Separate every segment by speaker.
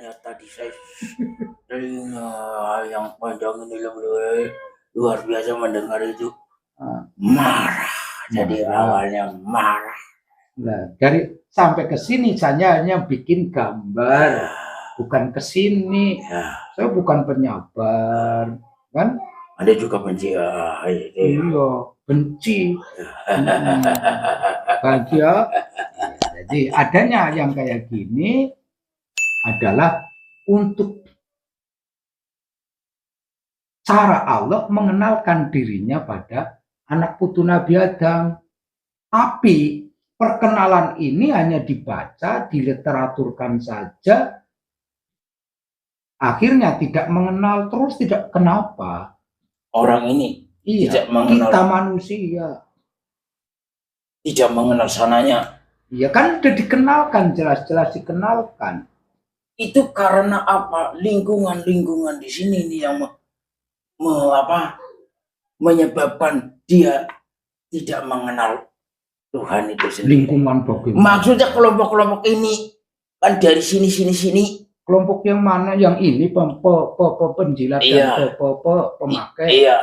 Speaker 1: ternyata di saya telinga yang panjang ini luar biasa mendengar itu marah. Jadi awalnya marah.
Speaker 2: Nah, dari sampai ke sini saya hanya bikin gambar, bukan ke sini. Saya bukan penyabar, kan?
Speaker 1: Ada juga benci.
Speaker 2: Iya, benci. Bahagia. Jadi adanya yang kayak gini adalah untuk cara Allah mengenalkan dirinya pada anak putu Nabi Adam. Tapi perkenalan ini hanya dibaca, diliteraturkan saja. Akhirnya tidak mengenal terus, tidak kenapa.
Speaker 1: Orang ini
Speaker 2: tidak mengenal. Kita manusia.
Speaker 1: Tidak mengenal sananya.
Speaker 2: Iya kan udah dikenalkan, jelas-jelas dikenalkan.
Speaker 1: Itu karena apa? Lingkungan di sini nih yang menyebabkan dia tidak mengenal Tuhan itu sendiri.
Speaker 2: Lingkungan bagaimana?
Speaker 1: Maksudnya kelompok-kelompok ini kan dari sini.
Speaker 2: Kelompok yang mana? Yang ini penjilat dan pemakai.
Speaker 1: Iya.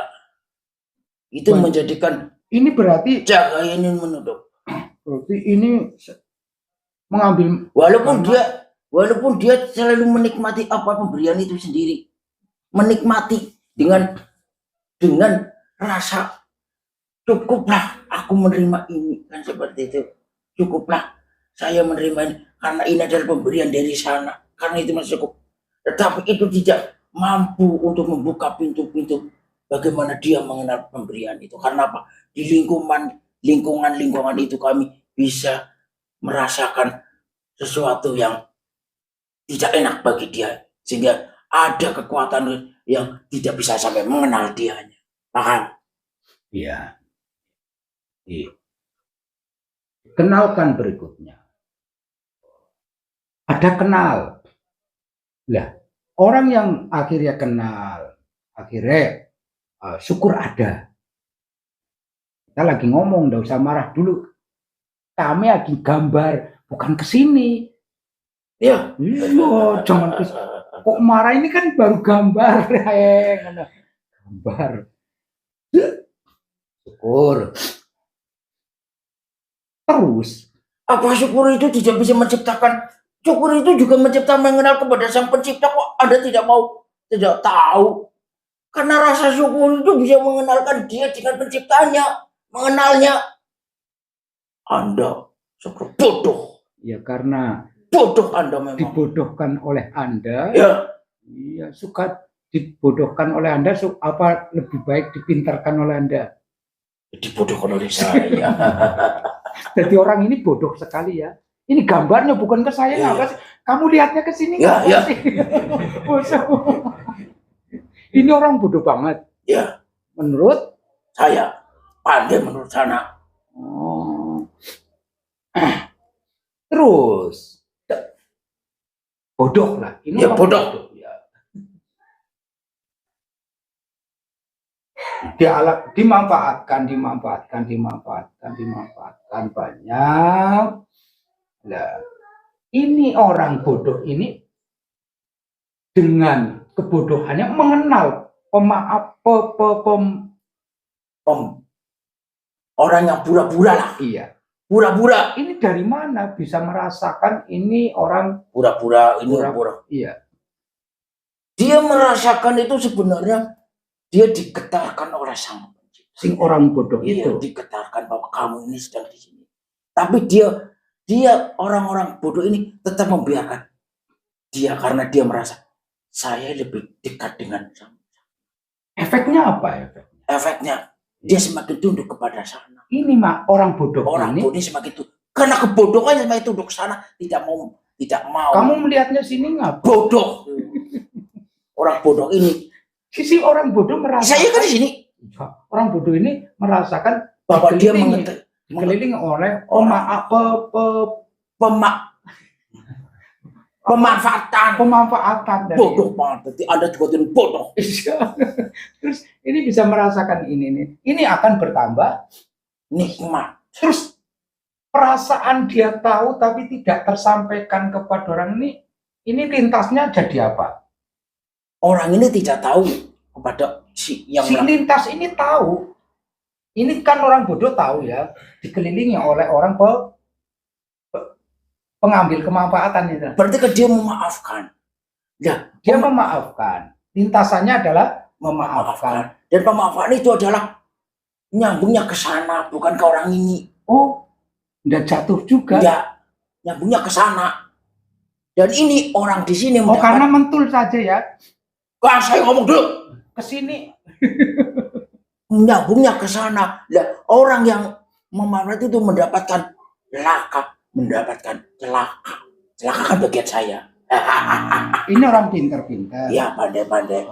Speaker 1: Itu menjadikan
Speaker 2: ini berarti
Speaker 1: jaga ini menuduh.
Speaker 2: Berarti ini mengambil
Speaker 1: walaupun dia selalu menikmati apa pemberian itu sendiri. Menikmati dengan rasa cukuplah aku menerima ini, kan seperti itu. Cukuplah saya menerima ini karena ini adalah pemberian dari sana, karena itu masih cukup. Tetapi itu tidak mampu untuk membuka pintu-pintu bagaimana dia mengenal pemberian itu. Karena apa? Di lingkungan itu kami bisa merasakan sesuatu yang tidak enak bagi dia, sehingga ada kekuatan yang tidak bisa sampai mengenal dianya. Paham?
Speaker 2: Iya. Kenalkan berikutnya. Ada kenal. Lah, orang yang akhirnya kenal, akhirnya syukur ada. Kita lagi ngomong, nggak usah marah dulu. Kami lagi gambar, bukan ke sini.
Speaker 1: Ya,
Speaker 2: jangan ke kok marah, ini kan baru gambar. Gambar. Syukur. Terus,
Speaker 1: apa syukur itu tidak bisa menciptakan? Syukur itu juga menciptakan, mengenal kepada Sang Pencipta. Kok Anda tidak tahu? Karena rasa syukur itu bisa mengenalkan dia dengan penciptanya, mengenalnya. Anda syukur bodoh.
Speaker 2: Ya karena
Speaker 1: bodoh Anda memang.
Speaker 2: Dibodohkan oleh Anda.
Speaker 1: Ya.
Speaker 2: Iya, suka dibodohkan oleh Anda. Apa lebih baik dipintarkan oleh Anda?
Speaker 1: Dibodohkan oleh saya.
Speaker 2: Jadi orang ini bodoh sekali ya. Ini gambarnya bukan ke saya,
Speaker 1: ya.
Speaker 2: Kamu lihatnya ke sini
Speaker 1: ya, ya.
Speaker 2: Ini orang bodoh banget.
Speaker 1: Ya.
Speaker 2: Menurut
Speaker 1: saya, pandai menurut sana.
Speaker 2: Terus bodoh lah. Ini
Speaker 1: ya bodoh.
Speaker 2: Dimanfaatkan banyak. Nah, ini orang bodoh ini dengan kebodohannya mengenal
Speaker 1: orang yang pura-pura lah.
Speaker 2: Iya.
Speaker 1: Pura-pura.
Speaker 2: Ini dari mana bisa merasakan ini orang
Speaker 1: pura-pura?
Speaker 2: Iya.
Speaker 1: Dia merasakan itu sebenarnya dia digetarkan oleh Sang Pencipta.
Speaker 2: Sing orang bodoh itu
Speaker 1: digetarkan bahwa kamu ini sedang di sini. Tapi dia orang-orang bodoh ini tetap membiarkan dia karena dia merasa saya lebih dekat dengan Sang.
Speaker 2: Efeknya apa?
Speaker 1: Efeknya dia semakin tunduk kepada sana.
Speaker 2: Ini mah orang bodoh.
Speaker 1: Orang bodoh semakin tunduk. Karena kebodohannya semakin tunduk ke sana, tidak mau.
Speaker 2: Kamu melihatnya sini nggak?
Speaker 1: Bodoh. Orang bodoh ini.
Speaker 2: Sisi orang bodoh merasakan.
Speaker 1: Saya kan di sini.
Speaker 2: Orang bodoh ini merasakan
Speaker 1: bahwa dia
Speaker 2: dikelilingi oleh pemanfaatan
Speaker 1: dari bodoh banget. Anda juga tidak bodoh.
Speaker 2: Terus ini bisa merasakan ini akan bertambah
Speaker 1: nikmat.
Speaker 2: Terus perasaan dia tahu tapi tidak tersampaikan kepada orang Ini lintasnya jadi apa?
Speaker 1: Orang ini tidak tahu kepada si yang
Speaker 2: Si lintas ini tahu. Ini kan orang bodoh tahu ya, dikelilingi oleh orang pengambil kemanfaatan itu.
Speaker 1: berarti kan dia memaafkan. Ya,
Speaker 2: Dia memaafkan. Lintasannya adalah memaafkan.
Speaker 1: Dan pemaafan itu adalah nyambungnya ke sana, bukan ke orang ini.
Speaker 2: Oh, enggak jatuh juga.
Speaker 1: Ya, nyambungnya ke sana. Dan ini orang di sini
Speaker 2: Oh, karena mentul saja ya.
Speaker 1: Wah, saya ngomong dulu.
Speaker 2: Ke sini.
Speaker 1: Nyambungnya ke sana. Nah, orang yang memaafkan itu mendapatkan celaka, mendapatkan celaka. Celaka kan bagian saya.
Speaker 2: Ini orang pintar-pintar.
Speaker 1: Ya, pandai-pandai.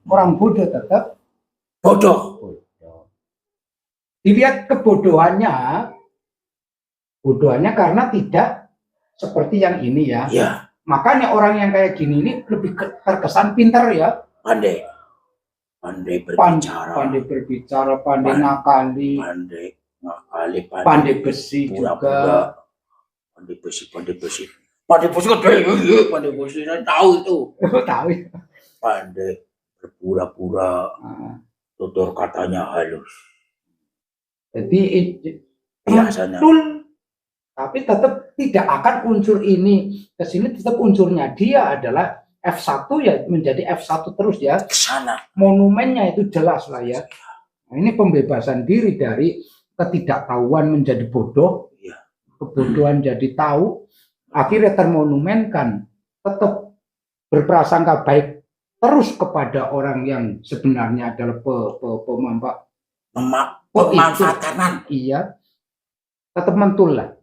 Speaker 2: Orang bodoh tetap
Speaker 1: bodoh.
Speaker 2: Dilihat kebodohannya, bodohannya karena tidak seperti yang ini ya.
Speaker 1: Ya.
Speaker 2: Makanya orang yang kayak gini ini lebih terkesan pintar ya.
Speaker 1: Pandai. Pandai berbicara.
Speaker 2: Pandai berbicara, pandai ngakali.
Speaker 1: Pandai besi juga. Pandai besi. Pandai besi kan pandai besi, saya tahu itu.
Speaker 2: Tahu.
Speaker 1: Pandai berpura-pura. Tutur katanya halus.
Speaker 2: Jadi
Speaker 1: biasanya.
Speaker 2: Tapi tetap tidak akan unsur ini ke sini, tetap unsurnya dia adalah F1 ya, menjadi F1 terus ya.
Speaker 1: Kesana.
Speaker 2: Monumennya itu jelas lah ya. Nah, ini pembebasan diri dari ketidaktahuan menjadi bodoh, kebodohan jadi tahu, akhirnya termonumenkan, tetap berprasangka baik terus kepada orang yang sebenarnya adalah
Speaker 1: pemanfaatan.
Speaker 2: Iya, tetap mentul lah.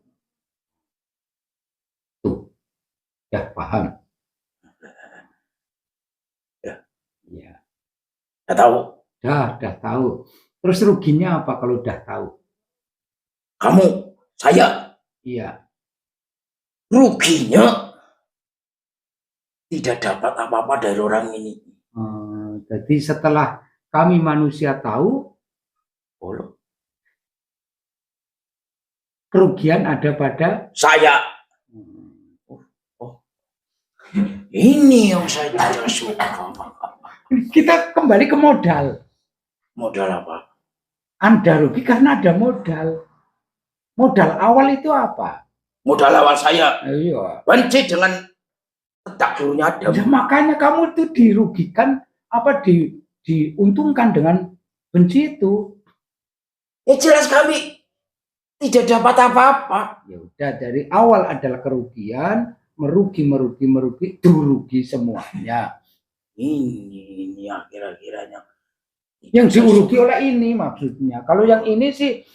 Speaker 2: Tuh, ya paham. Ya.
Speaker 1: Udah tahu.
Speaker 2: Dah tahu. Terus ruginya apa kalau udah tahu?
Speaker 1: Kamu, saya.
Speaker 2: Iya.
Speaker 1: Ruginya tidak dapat apa-apa dari orang ini.
Speaker 2: Jadi setelah kami manusia tahu, kerugian ada pada
Speaker 1: saya. Ini yang saya tidak suka.
Speaker 2: Kita kembali ke modal.
Speaker 1: Modal apa?
Speaker 2: Anda rugi karena ada modal. Modal awal itu apa?
Speaker 1: Modal awal saya.
Speaker 2: Iya.
Speaker 1: Benci dengan tak dulunya ada.
Speaker 2: Ya, makanya kamu itu dirugikan apa diuntungkan dengan benci itu.
Speaker 1: Ya jelas kami tidak dapat apa-apa. Ya
Speaker 2: udah, dari awal adalah kerugian, merugi, rugi semuanya.
Speaker 1: Ini akhir-akhirnya.
Speaker 2: Yang diurugi oleh ini maksudnya. Kalau yang ini sih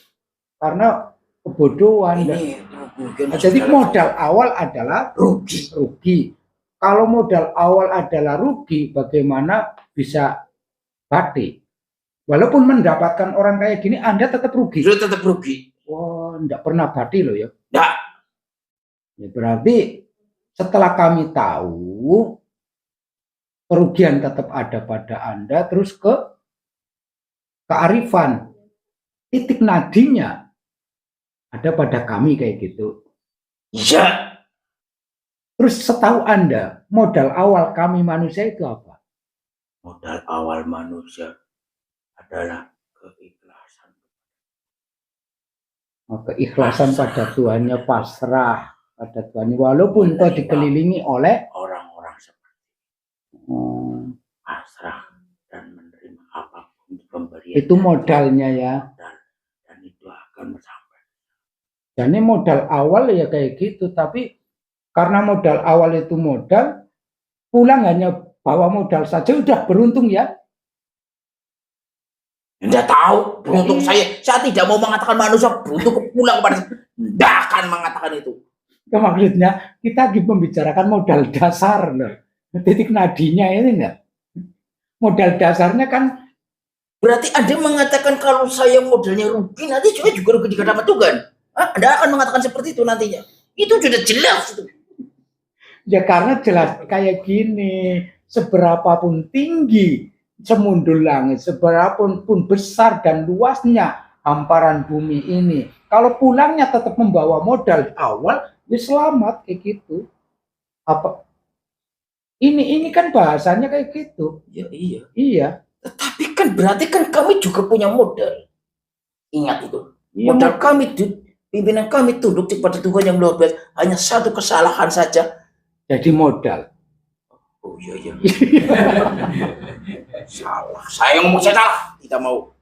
Speaker 2: karena kebodohan. Jadi modal awal adalah rugi. Kalau modal awal adalah rugi, bagaimana bisa bati? Walaupun mendapatkan orang kayak gini, Anda tetap rugi.
Speaker 1: Tetap rugi.
Speaker 2: Wah, enggak pernah bati loh ya.
Speaker 1: Enggak.
Speaker 2: Ya, berarti setelah kami tahu, kerugian tetap ada pada Anda, terus ke kearifan. Titik nadinya ada pada kami kayak gitu.
Speaker 1: Iya.
Speaker 2: Terus setahu Anda, modal awal kami manusia itu apa?
Speaker 1: Modal awal manusia adalah keikhlasan.
Speaker 2: Keikhlasan pada Tuhannya, pasrah pada Tuhannya, walaupun kau dikelilingi oleh
Speaker 1: orang-orang seperti pasrah dan menerima apapun pemberian.
Speaker 2: Itu modalnya ya.
Speaker 1: Dan itu akan sampai.
Speaker 2: Dan ini modal awal ya kayak gitu, tapi karena modal awal itu modal, pulang hanya bawa modal saja udah beruntung ya.
Speaker 1: Tidak tahu beruntung saya tidak mau mengatakan manusia beruntung pulang kepada tidak akan mengatakan itu.
Speaker 2: Maksudnya kita lagi membicarakan modal dasar loh. Titik nadinya ini enggak. Modal dasarnya kan
Speaker 1: berarti Anda mengatakan kalau saya modalnya rugi, nanti juga rugi di hadapan Tuhan. Anda akan mengatakan seperti itu nantinya. Itu sudah jelas itu.
Speaker 2: Ya karena jelas kayak gini, seberapapun tinggi semundul langit, seberapapun besar dan luasnya hamparan bumi ini, kalau pulangnya tetap membawa modal awal, ya selamat kayak gitu. Apa ini kan bahasanya kayak gitu.
Speaker 1: Ya iya.
Speaker 2: Iya.
Speaker 1: Tetapi kan berarti kan kami juga punya modal. Ingat itu.
Speaker 2: Iya,
Speaker 1: Modal kami, pimpinan kami tunduk kepada Tuhan yang luar biasa. Hanya satu kesalahan saja.
Speaker 2: jadi modal.
Speaker 1: Oh iya. Salah. Saya ngomong saya salah. Tidak mau.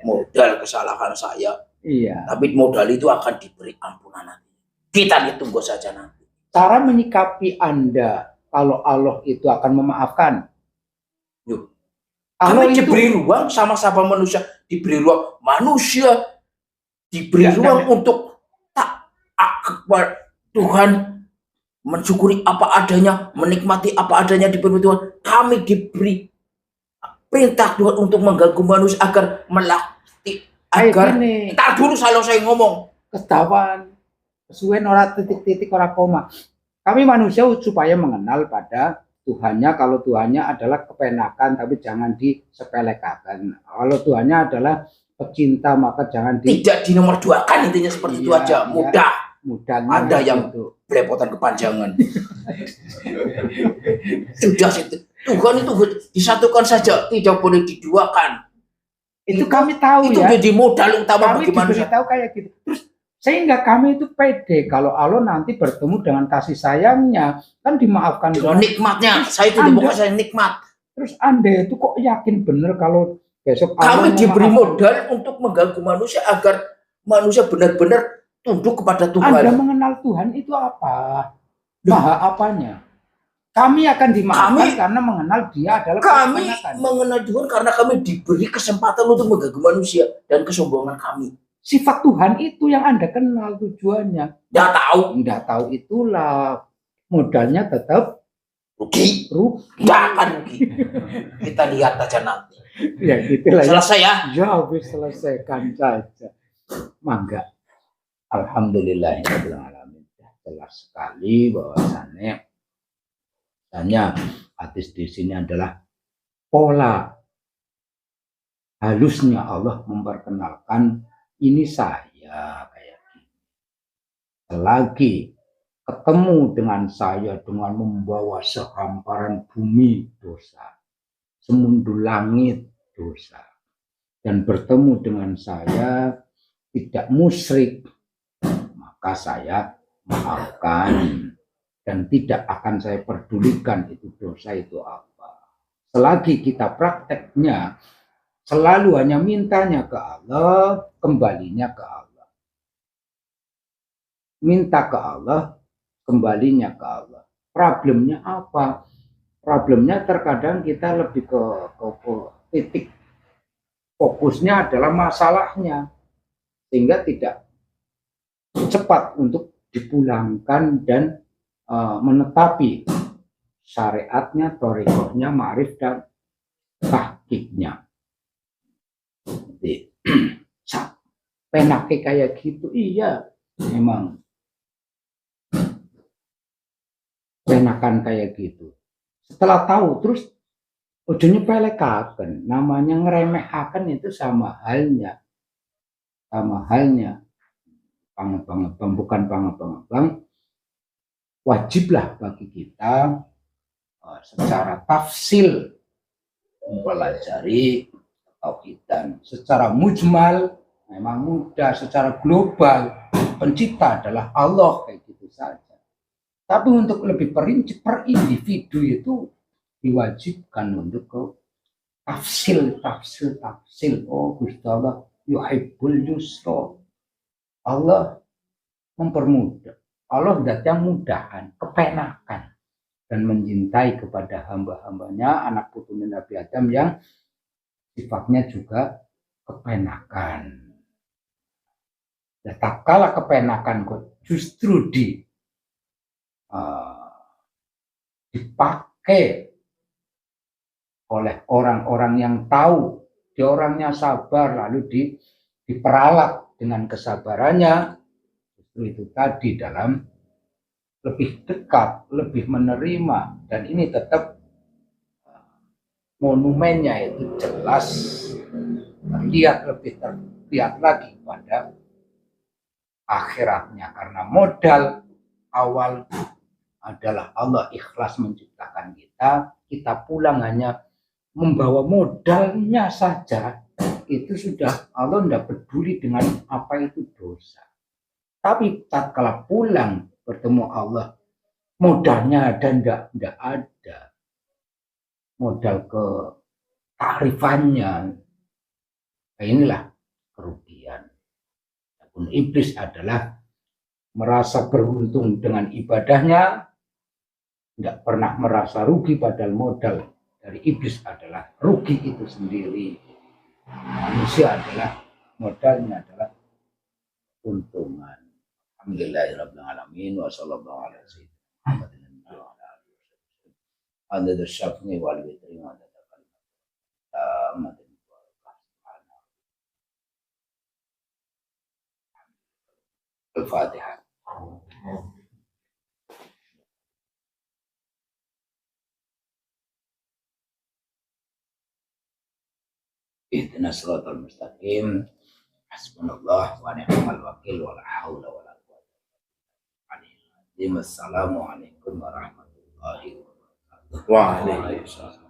Speaker 1: Modal kesalahan saya.
Speaker 2: Iya.
Speaker 1: Tapi modal itu akan diberi ampunan nanti. Kita ditunggu saja nanti.
Speaker 2: Cara menyikapi Anda kalau Allah itu akan memaafkan.
Speaker 1: Yuk.
Speaker 2: Allah
Speaker 1: Kami
Speaker 2: itu
Speaker 1: diberi ruang sama-sama manusia. Diberi ruang manusia. Diberi ruang untuk kepada Tuhan, mensyukuri apa adanya, menikmati apa adanya diberi Tuhan. Kami diberi perintah Tuhan untuk mengganggu manusia agar melatih, agar tak dulu kalau saya ngomong
Speaker 2: ketahuan kesuwen ora titik-titik ora koma. Kami manusia supaya mengenal pada Tuhannya, kalau Tuhannya adalah kepenakan tapi jangan disepelekan. Kalau Tuhannya adalah pecinta maka jangan
Speaker 1: tidak dinomor dua kan, intinya seperti itu aja.
Speaker 2: Mudahnya
Speaker 1: ada yang belepotan kepanjangan. Sudah situ. Tuhan itu disatukan saja, tidak boleh diduakan.
Speaker 2: Itu kami tahu
Speaker 1: itu
Speaker 2: ya.
Speaker 1: Itu jadi modal utama bagi manusia.
Speaker 2: Kami tahu kayak gitu. Terus sehingga kami itu pede kalau Allah nanti bertemu dengan kasih sayangnya, kan dimaafkan.
Speaker 1: Dengan nikmatnya. Saya itu bukan saya nikmat.
Speaker 2: Terus Anda itu kok yakin benar kalau besok
Speaker 1: kami diberi modal untuk mengganggu manusia agar manusia benar-benar tunduk kepada Tuhan.
Speaker 2: Anda mengenal Tuhan itu apa? Maha apanya? Kami akan dimaafkan karena mengenal Dia adalah
Speaker 1: kami mengenal Tuhan karena kami diberi kesempatan untuk mengganggu manusia dan kesombongan kami.
Speaker 2: Sifat Tuhan itu yang Anda kenal tujuannya.
Speaker 1: Nggak tahu
Speaker 2: itulah modalnya tetap
Speaker 1: rugi. Nggak akan rugi. Kita lihat aja nanti.
Speaker 2: Ya gitulah.
Speaker 1: Selesai ya?
Speaker 2: Ya habis selesaikan saja. Mangga. Alhamdulillahirrahmanirrahim. Jelas sekali bahwasannya hadis di sini adalah pola halusnya Allah memperkenalkan ini saya kayak gini. Selagi ketemu dengan saya dengan membawa sehamparan bumi dosa, semundul langit dosa, dan bertemu dengan saya tidak musyrik, maka saya maafkan dan tidak akan saya pedulikan itu dosa itu apa. Selagi kita prakteknya selalu hanya mintanya ke Allah, kembalinya ke Allah. Minta ke Allah, kembalinya ke Allah. Problemnya apa? Problemnya terkadang kita lebih ke titik fokusnya adalah masalahnya, sehingga tidak cepat untuk dipulangkan dan menetapi syariatnya, thariqahnya, ma'rif dan tahqiqnya. Penake kayak gitu, iya memang penakan kayak gitu. Setelah tahu terus ujungnya pelekaken, namanya ngeremehkan itu sama halnya pangepang bukan pangepang, wajiblah bagi kita secara tafsil mempelajari tauhidan. Secara mujmal memang mudah, secara global pencipta adalah Allah, kayak gitu saja. Tapi untuk lebih perinci per individu itu diwajibkan untuk ke tafsil. Oh Gusti Allah yuhibbul yusra. Allah mempermudah. Allah datang mudahan, kepenakan, dan mencintai kepada hamba-hambanya, anak putunya Nabi Adam yang sifatnya juga kepenakan. Ya, tak kalah kepenakan kok justru dipakai oleh orang-orang yang tahu, dia orangnya sabar, lalu diperalat dengan kesabarannya, justru itu tadi dalam lebih dekat, lebih menerima, dan ini tetap monumennya itu jelas terlihat lagi pada akhiratnya, karena modal awal adalah Allah ikhlas menciptakan kita, kita pulang hanya membawa modalnya saja, itu sudah Allah tidak peduli dengan apa itu dosa. Tapi tatkala pulang bertemu Allah, modalnya ada enggak ada. Modal ke kearifannya, inilah kerugian. Adapun iblis adalah merasa beruntung dengan ibadahnya, tidak pernah merasa rugi, padahal modal dari iblis adalah rugi itu sendiri. Manusia adalah modalnya adalah keuntungan. Alhamdulillahirrahmanirrahim. Wa sallallahu alaihi wasallam. Anda tersyafni wal witri wa Al-Fatihah. Ihdinas siratal mustaqim. Hasbunallah wa ni'mal wakil wa la haula wa la quwwata illa billah. Assalamualaikum warahmatullahi wabarakatuh.
Speaker 1: Waalaikumsalam.